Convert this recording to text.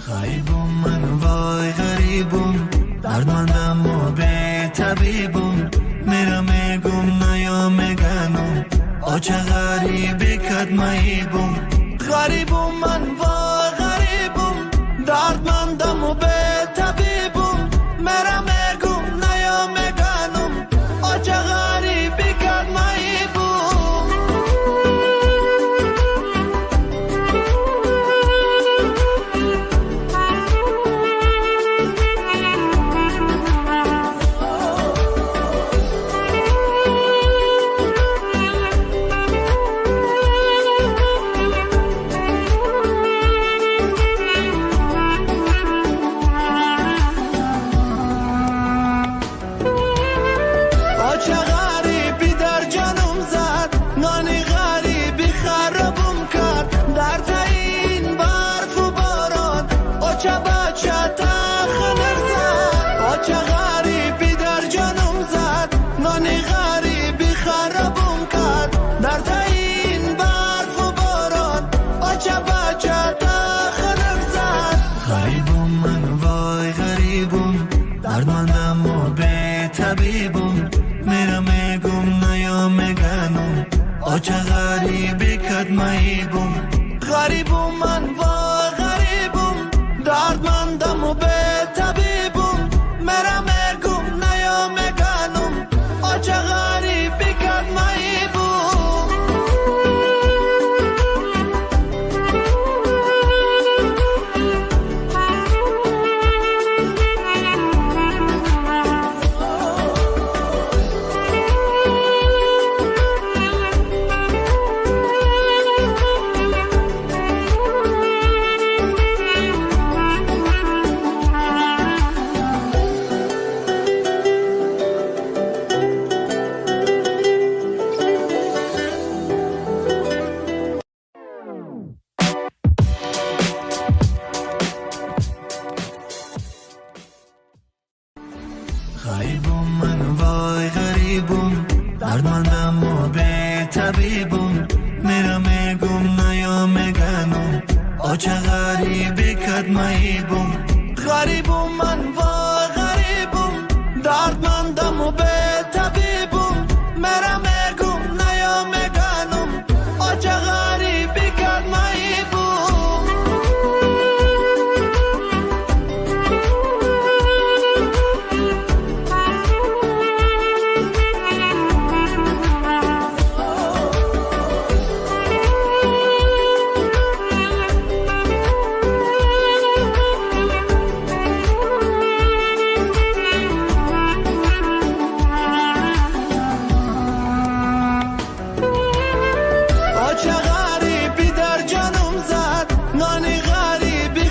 غریبم من وای غریبم، دردمندم و به طبیبم، میرم میگم نیا میگنم آچه غریبی کدماییبم. غریبم من وای غریبم، دردمندم و به طبیبم، میرم میگم نیا میگنم آچه غریبی کدماییبم. دردمندم و به طبیبم، میرم میگم نیا میگنم آچه غریبی کدماییبم. غریبم من وای غریبم، دردمندم و به طبیبم، میرم میگم نیا میگنم آچه غریبی کدماییبم. غریبم من وای غریبم، دردمندم و به طبیبم، میرم میگم نیا میگنم آچه غریبی کدماییبم. غریبم من وای غریبم، دردمندم و به طبیبم، میرم میگم نیا میگنم آچه غریبی کدماییبم. غریبی در جانم زد، نانی غریبی